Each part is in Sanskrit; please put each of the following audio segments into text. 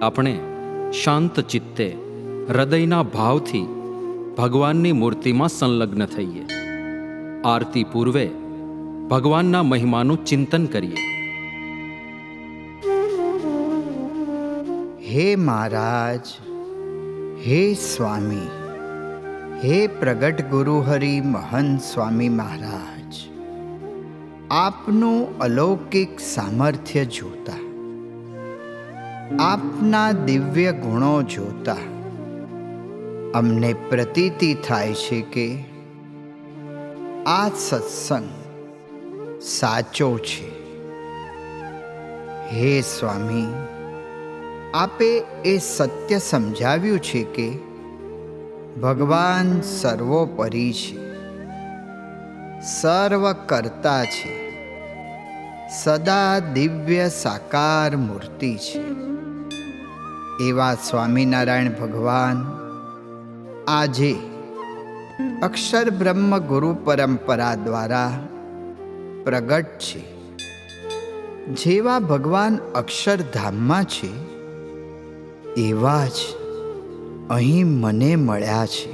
આપણે શાંત ચિત્તે હૃદયના ભાવથી ભગવાનની મૂર્તિમાં સંલગ્ન થઈએ. આરતી પૂર્વે ભગવાનના મહિમાનું ચિંતન કરીએ. હે મહારાજ, હે સ્વામી, હે પ્રગટ ગુરુ હરિ મહંત સ્વામી મહારાજ, આપનું અલૌકિક સામર્થ્ય જોતા, આપના દિવ્ય ગુણો જોતા અમને પ્રતીતિ થાય છે કે આ સત્સંગ સાચો છે. હે સ્વામી, આપે એ સત્ય સમજાવ્યું છે કે ભગવાન સર્વોપરી છે, સર્વ કરતા છે, સદા દિવ્ય સાકાર મૂર્તિ છે. એવા સ્વામિનારાયણ ભગવાન આજે અક્ષર બ્રહ્મ ગુરુ પરંપરા દ્વારા પ્રગટ છે. જેવા ભગવાન અક્ષરધામમાં છે એવા જ અહીં મને મળ્યા છે.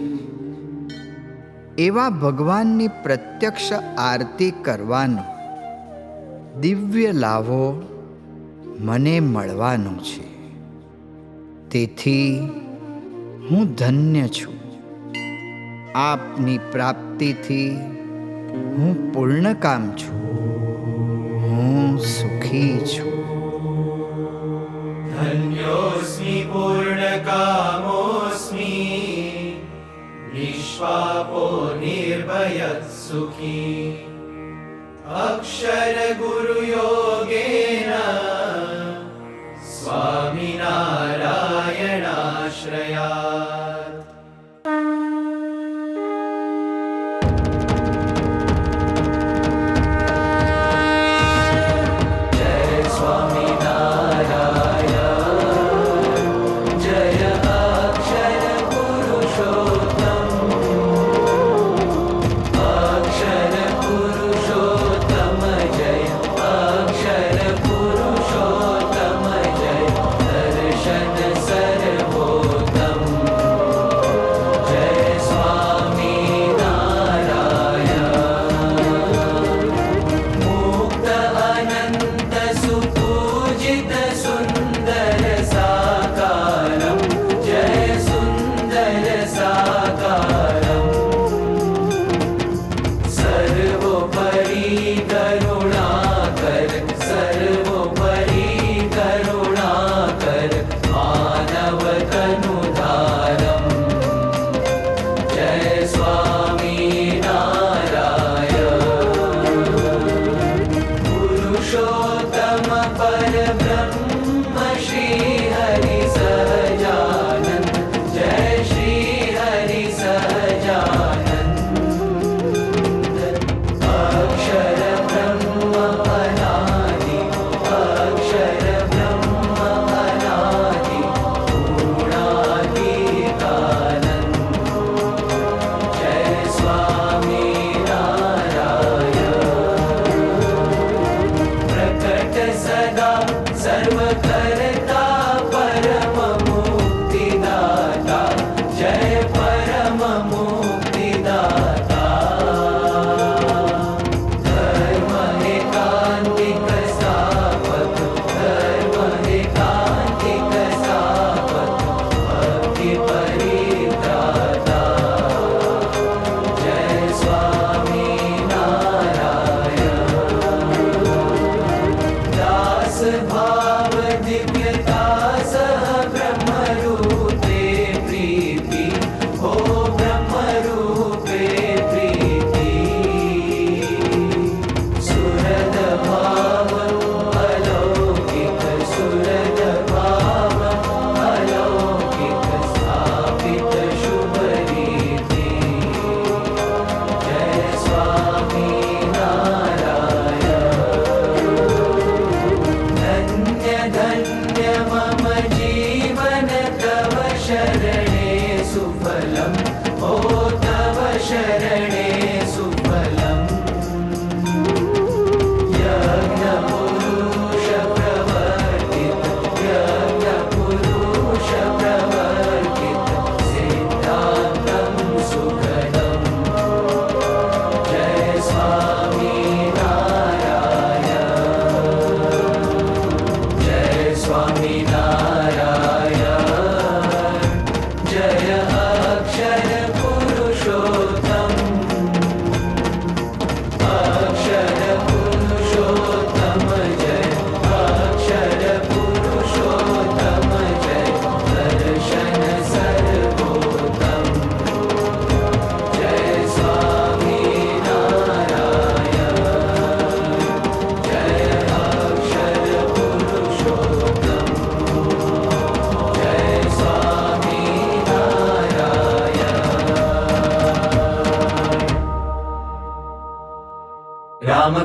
એવા ભગવાનની પ્રત્યક્ષ આરતી કરવાનો દિવ્ય લાવો મને મળવાનો છે. તેથી હું ધન્ય છું. આપની પ્રાપ્તિથી હું પૂર્ણકામ છું, હું સુખી છું. धन्योऽस्मि पूर्णकामोऽस्मि निष्पापो निर्भयः सुखी अक्षरगुरुयोगेन स्वामिनारायणाश्रयात्.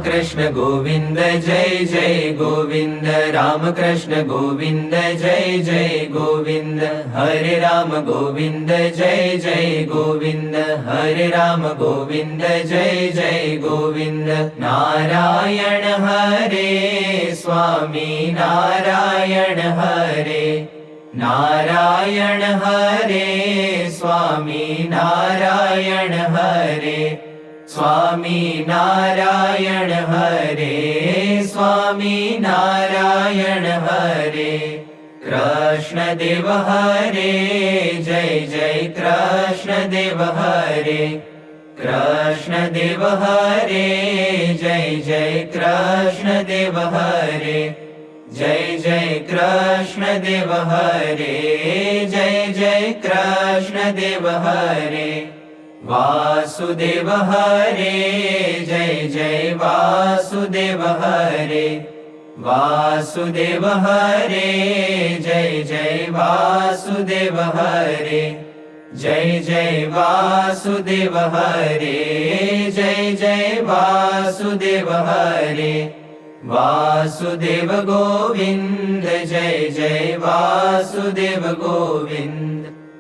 कृष्ण गोविन्द जय जय गोविन्द राम कृष्ण गोविन्द जय जय गोविन्द हरे राम गोविन्द जय जय गोविन्द हरे राम गोविन्द जय जय गोविन्द नारायण हरे स्वामी नारायण हरे नारायण हरे स्वामी नारायण हरे स्वामी नारायण हरे स्वामी नारायण हरे कृष्ण देव हरे जय जय कृष्ण देव हरे कृष्ण देव हरे जय जय कृष्ण देव हरे जय जय कृष्ण देव हरे जय जय कृष्ण देव हरे वासुदेव हरे जय जय वासुदेव हरे वासुदेव हरे जय जय वासुदेव हरे जय जय वासुदेव हरे जय जय वासुदेव हरे वासुदेव गोविन्द जय जय वासुदेव गोविन्द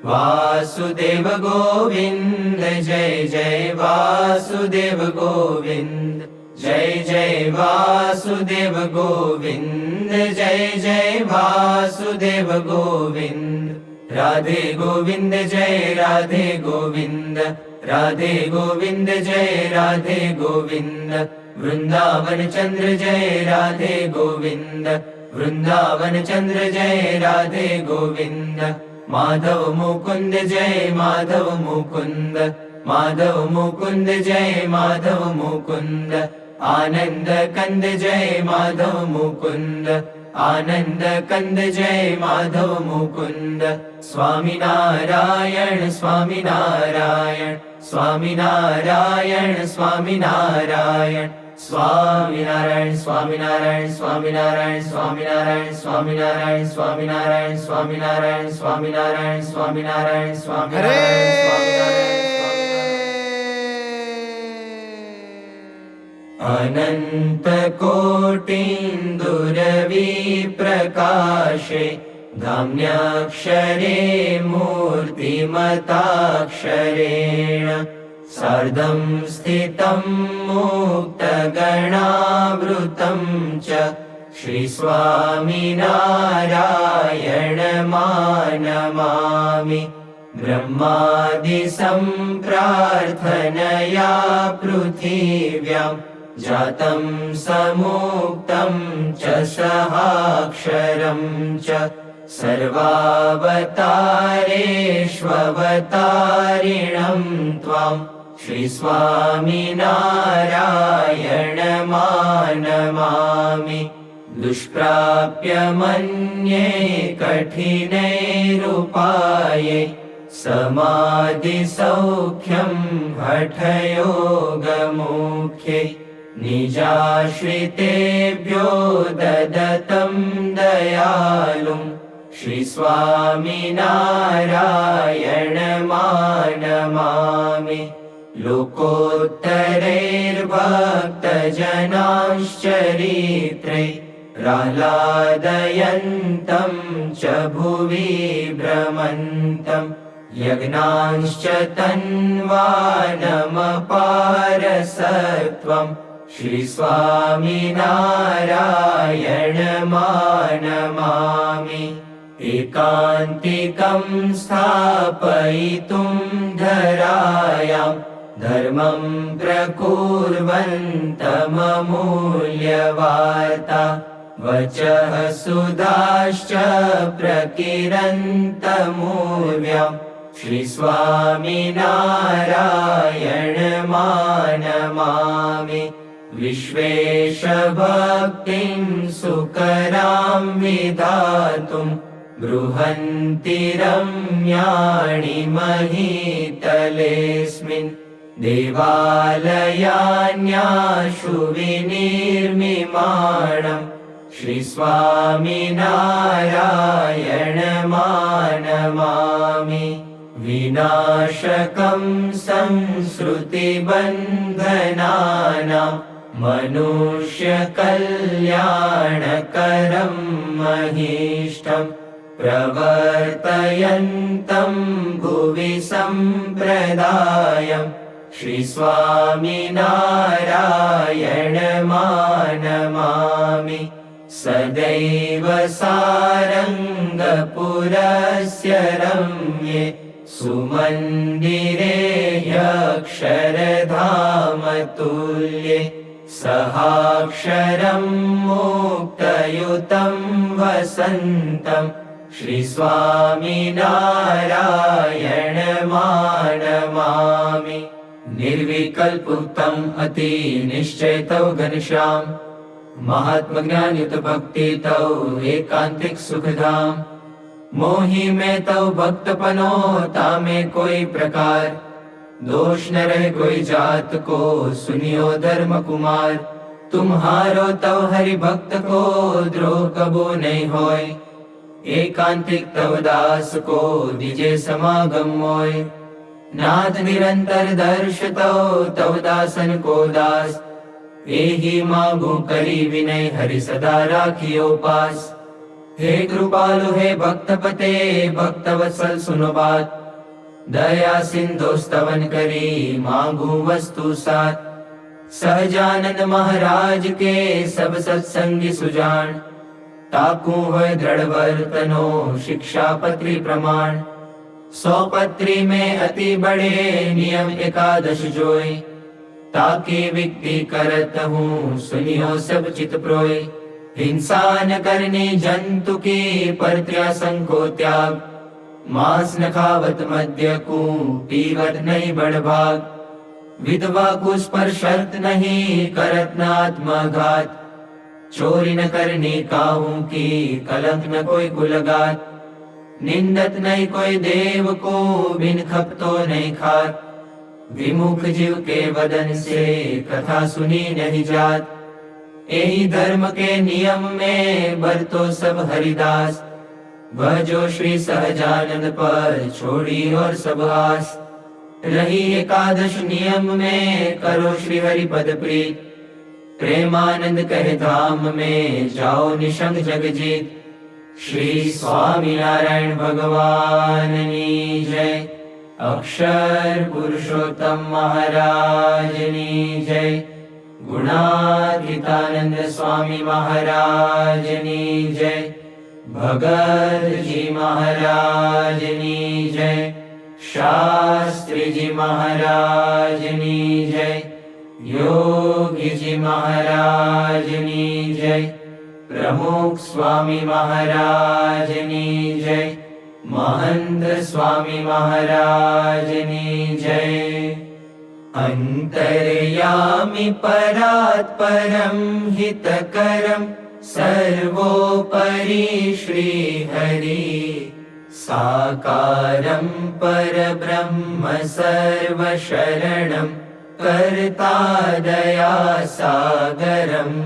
वासुदेव गोविन्द जय जय वासुदेव गोविन्द जय जय वासुदेव गोविन्द जय जय वासुदेव गोविन्द राधे गोविन्द जय राधे गोविन्द राधे गोविन्द जय राधे गोविन्द वृन्दावन चन्द्र जय राधे गोविन्द वृन्दावन चन्द्र जय राधे गोविन्द माधव मुकुन्द जय माधव मुकुन्द माधव मुकुन्द जय माधव मुकुन्द आनन्द कन्द जय माधव मुकुन्द आनन्द कन्द जय माधव मुकुन्द स्वामी नारायण स्वामी नारायण स्वामी नारायण स्वामी नारायण स्वामी नारायण स्वामी नारायण स्वामी नारायण स्वामी नारायण स्वामी नारायण स्वामी नारायण स्वामी नारायण स्वामी नारायण स्वामी नारायण स्वामी अनंत कोटिन्दुरवि प्रकाशे धाम्याक्षरे मूर्तिमताक्षरेण सार्धं स्थितं मुक्तगणावृतं च श्रीस्वामिनारायणमानमामि ब्रह्मादिसम्प्रार्थनया पृथिव्यां जातं समुक्तं च सहाक्षरं च सर्वावतारेष्ववतारिणं त्वां श्रीस्वामिनारायणमानमामि दुष्प्राप्य मन्ये कठिनैरुपाये समाधिसौख्यं हठयोगमुख्ये निजाश्रितेभ्यो ददतं दयालुं श्रीस्वामिनारायणमानमामि लोकोत्तरैर्भक्तजनाश्चरित्रे प्रह्लादयन्तं च भुवि भ्रमन्तं यज्ञांश्च तन्वानमपारसत्वं श्रीस्वामिनारायणमानमामि एकान्तिकं स्थापयितुं धरायां धर्मं प्रकुर्वन्तममूल्यवार्ता वचः सुधाश्च प्रकिरन्तमूर्व्यां श्रीस्वामिनारायणमानमामि विश्वेशभक्तिं सुकरां विधातुं बृहन्ति रम्याणि महीतलेऽस्मिन् देवालयान्याशु विनिर्मिमाणम् श्रीस्वामिनारायणमानमामि विनाशकं संसृतिबन्धनानां मनुष्यकल्याणकरं महिष्टं प्रवर्तयन्तं भुवि सम्प्रदायं श्रीस्वामिनारायणमानमामि सदैव सारङ्गपुरस्य रम्ये सुमन्दिरे ह्यक्षरधामतुल्ये सहाक्षरं मुक्तयुतं वसन्तं श्रीस्वामिनारायणमानमामि निर्विकल्पुक्तम् अतिनिश्चयतौ घनश्याम महात्मज्ञानयुत भक्ति तौ एकांतिक सुखधाम मोहि में तौ भक्तपनो तामे कोई प्रकार दोष न रहे कोई जात को सुनियो धर्म कुमार तुम्हारो तव हरि भक्त को द्रोह कबो नहीं होय एकांतिक तव दास को दिजे समागम मोय नाथ निरंतर दर्श तव दासन को दास एहि मागो करी विनय हरि सदा राखियो पास हे कृपालु हे भक्तपते भक्तवत्सल सुनो बात दया सिंधु स्तवन करी मांगू वस्तु साथ सहजानंद महाराज के सब सत्संगी सुजान ताकू होय दृढ़ वर्तनो शिक्षा पत्री प्रमाण 100 पत्री में अति बड़े नियम एकादश जोय ताकि विक्ति करत हूँ सुनियो सब चित प्रोय हिंसा न करनी जंतु की परित्यासन को त्याग मांस न खावत मद्य को पीवत नहीं बड़भाग विधवा को स्पर्श शर्त नहीं करत न आत्मघात चोरी न करनी काहू की कलंक न कोई कुलगात निंदत नहीं कोई देव को बिन खपतो नहीं खात विमुख जीव के वदन से कथा सुनी नहीं जात यही धर्म के नियम में बरतो सब हरिदास वह जो श्री सहजानंद पर छोड़ी और सब आस रही एकादश नियम में करो श्री हरि पद प्रीत प्रेमानंद कहे धाम में जाओ निशंग जग जीत श्री स्वामी नारायण भगवान की जय अक्षर पुरुषोत्तम महाराज की जय गुणातीतानंद स्वामी महाराज की जय भगत जी महाराज की जय शास्त्री जी महाराज की जय योगी जी महाराज की जय प्रमुख स्वामी महाराज की जय महंत स्वामी महाराज की जय अंतर्यामि परात्परं हितकरं सर्वोपरि श्री हरि साकारं परब्रह्म सर्वशरणं कर्ता दया सागरम्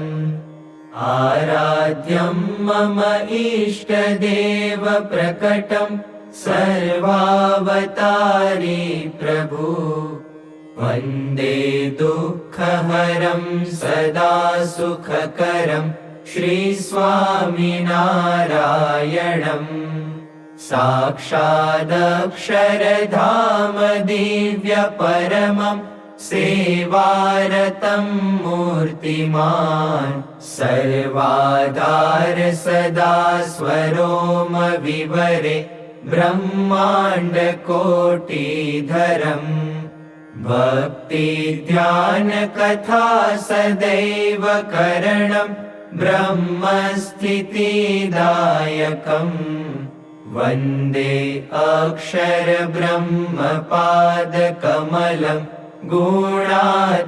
आराध्यं मम इष्टदेव प्रकटं सर्वावतारी प्रभु वन्दे दुःखहरं सदा सुखकरं श्रीस्वामिनारायणम् साक्षादक्षरधाम दिव्यपरमं सेवारतं मूर्तिमान् सर्वाधार सदा स्वरोम विवरे ब्रह्माण्ड कोटिधरम् भक्ति ध्यान कथा सदैव करणं ब्रह्मस्थितिदायकम् वन्दे अक्षर ब्रह्मपाद कमलं गुणातीतानन्दनम्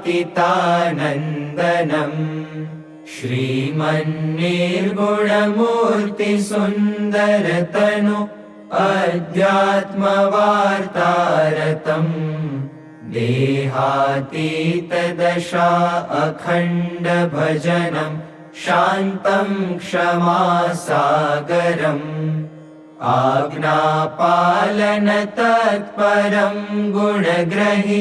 श्रीमन्निर्गुणमूर्ति सुन्दरतनु अध्यात्मवार्तारतम् देहातीतदशा अखण्ड भजनं शान्तं क्षमासागरम् आज्ञापालन तत्परं गुणग्रहि